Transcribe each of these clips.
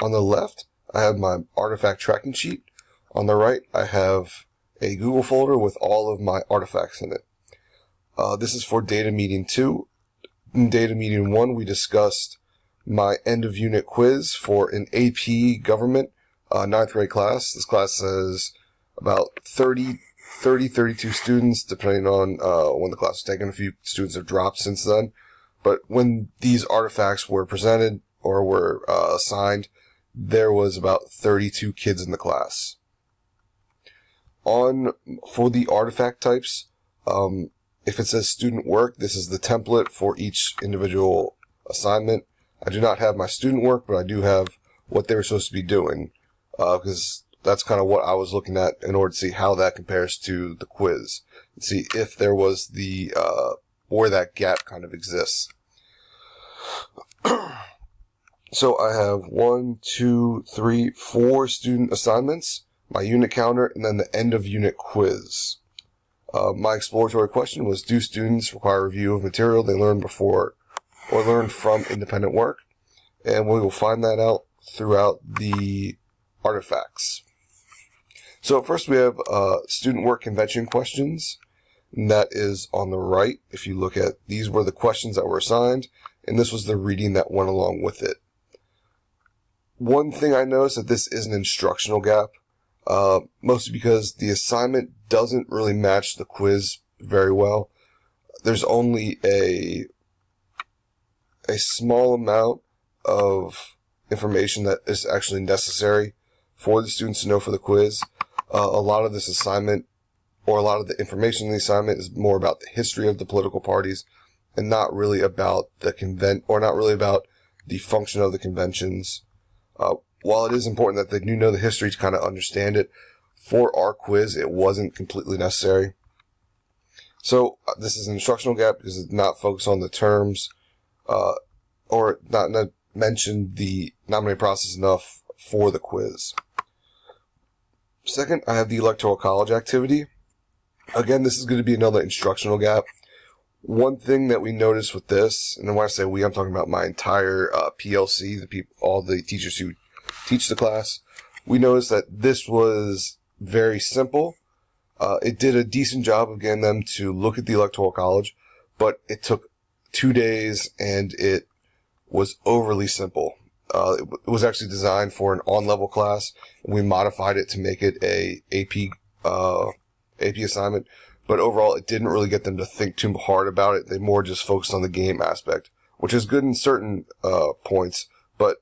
On the left, I have my artifact tracking sheet. On the right, I have a Google folder with all of my artifacts in it. This is for data meeting 2. In data meeting 1, we discussed my end of unit quiz for an AP government 9th grade class. This class has about 32 students, depending on when the class was taken. A few students have dropped since then. But when these artifacts were presented or were assigned, there was about 32 kids in the class. For the artifact types, if it says student work, this is the template for each individual assignment. I do not have my student work, but I do have what they were supposed to be doing, because that's kind of what I was looking at in order to see how that compares to the quiz, and see if there was where that gap kind of exists. So I have 1, 2, 3, 4 student assignments, my unit counter, and then the end of unit quiz. My exploratory question was, do students require review of material they learned before or learned from independent work? And we will find that out throughout the artifacts. So first we have student work convention questions, and that is on the right. If you look at, these were the questions that were assigned, and this was the reading that went along with it. One thing I noticed that this is an instructional gap, mostly because the assignment doesn't really match the quiz very well. There's only a small amount of information that is actually necessary for the students to know for the quiz. A lot of this assignment, or a lot of the information in the assignment, is more about the history of the political parties, and not really about not really about the function of the conventions. While it is important that they do know the history to kind of understand it, for our quiz, it wasn't completely necessary. So this is an instructional gap because it's not focused on the terms, or not mentioned the nominating process enough for the quiz. Second, I have the electoral college activity. Again, this is going to be another instructional gap. One thing that we noticed with this, and when I say we, I'm talking about my entire PLC, all the teachers who teach the class, we noticed that this was very simple. It did a decent job of getting them to look at the electoral college, but it took 2 days and it was overly simple. It was actually designed for an on-level class, and we modified it to make it a AP assignment. But overall, it didn't really get them to think too hard about it. They more just focused on the game aspect, which is good in certain points. But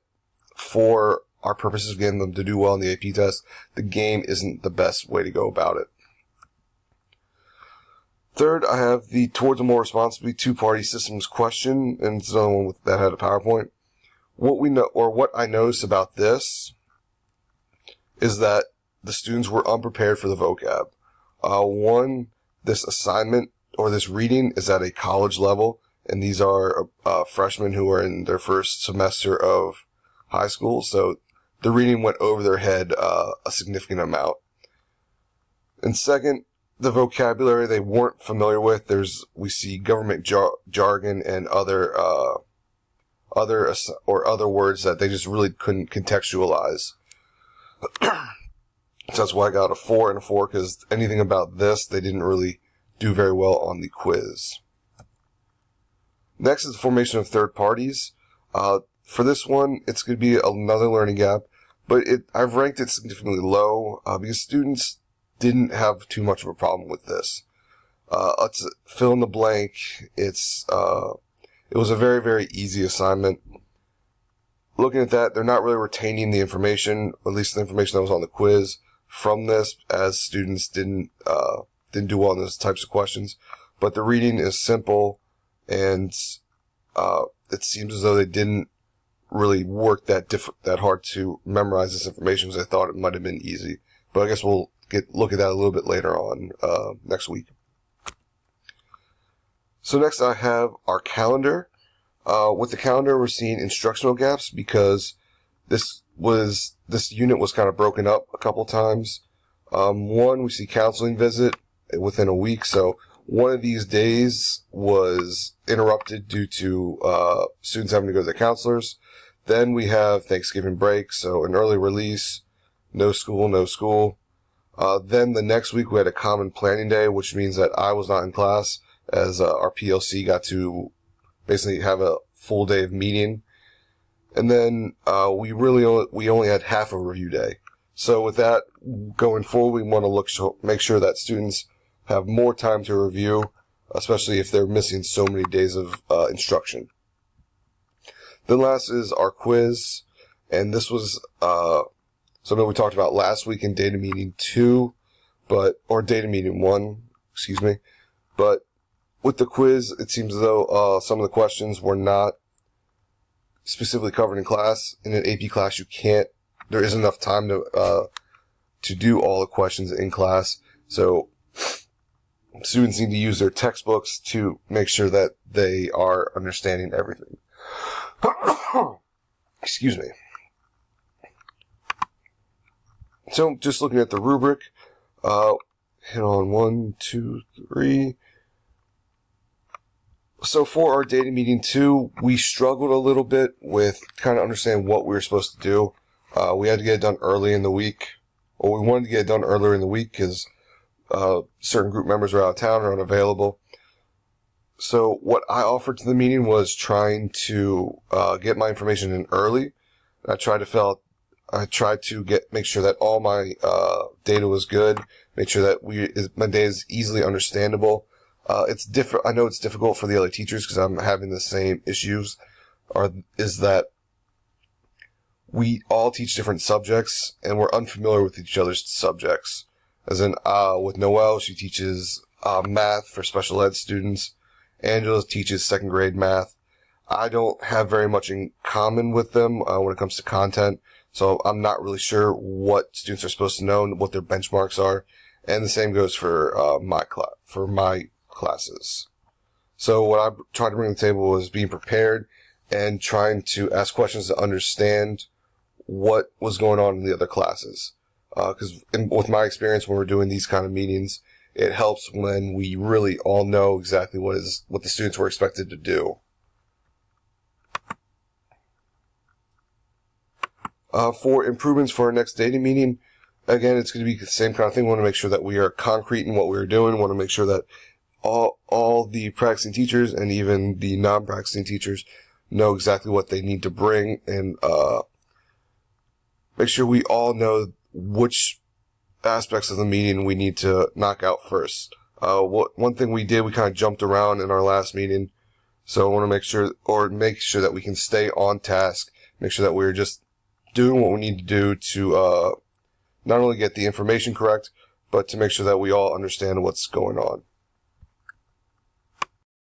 for our purposes of getting them to do well in the AP test, the game isn't the best way to go about it. Third, I have the Towards a More Responsibly Two-Party Systems question, and it's another one that had a PowerPoint. What I noticed about this is that the students were unprepared for the vocab. This assignment or this reading is at a college level, and these are freshmen who are in their first semester of high school, so the reading went over their head a significant amount. And second, the vocabulary they weren't familiar with. We see government jargon and other words that they just really couldn't contextualize. So that's why I got a 4 and a 4, because anything about this, they didn't really do very well on the quiz. Next is the formation of third parties. For this one, it's going to be another learning gap, but I've ranked it significantly low, because students didn't have too much of a problem with this. Let's fill in the blank. It was a very, very easy assignment. Looking at that, they're not really retaining the information, at least the information that was on the quiz, from this, as students didn't do well in those types of questions. But the reading is simple, and it seems as though they didn't really work that hard to memorize this information, because I thought it might have been easy. But I guess we'll look at that a little bit later on next week. So next I have our calendar. With the calendar, we're seeing instructional gaps because this unit was kind of broken up a couple times. One, we see counseling visit within a week. So one of these days was interrupted due to students having to go to the counselors. Then we have Thanksgiving break, so an early release, no school, no school. Then the next week we had a common planning day, which means that I was not in class, as our PLC got to basically have a full day of meeting. And then we only had half a review day. So with that, going forward, we want to make sure that students have more time to review, especially if they're missing so many days of instruction. Then last is our quiz, and this was something we talked about last week in data meeting 2, or data meeting 1, excuse me. But with the quiz, it seems as though some of the questions were not specifically covered in class. In an AP class, there isn't enough time to do all the questions in class. So students need to use their textbooks to make sure that they are understanding everything. Excuse me. So just looking at the rubric, hit on 1, 2, 3. So for our data meeting 2, we struggled a little bit with kind of understanding what we were supposed to do. We had to get it done early in the week, or we wanted to get it done earlier in the week because certain group members are out of town or unavailable. So what I offered to the meeting was trying to get my information in early. I tried to make sure that all my data was good, make sure that my data is easily understandable. It's different. I know it's difficult for the other teachers because I'm having the same issues. Is that we all teach different subjects and we're unfamiliar with each other's subjects. As in, with Noelle, she teaches math for special ed students. Angela teaches second grade math. I don't have very much in common with them when it comes to content, so I'm not really sure what students are supposed to know and what their benchmarks are. And the same goes for my classes. So what I tried to bring to the table was being prepared and trying to ask questions to understand what was going on in the other classes. Because with my experience when we're doing these kind of meetings, it helps when we really all know exactly what the students were expected to do. For improvements for our next data meeting, again, it's going to be the same kind of thing. We want to make sure that we are concrete in what we're doing. We want to make sure that all the practicing teachers and even the non-practicing teachers know exactly what they need to bring, and make sure we all know which aspects of the meeting we need to knock out first. One thing we did, we kind of jumped around in our last meeting, so I want to make sure that we can stay on task, make sure that we're just doing what we need to do to not only get the information correct, but to make sure that we all understand what's going on.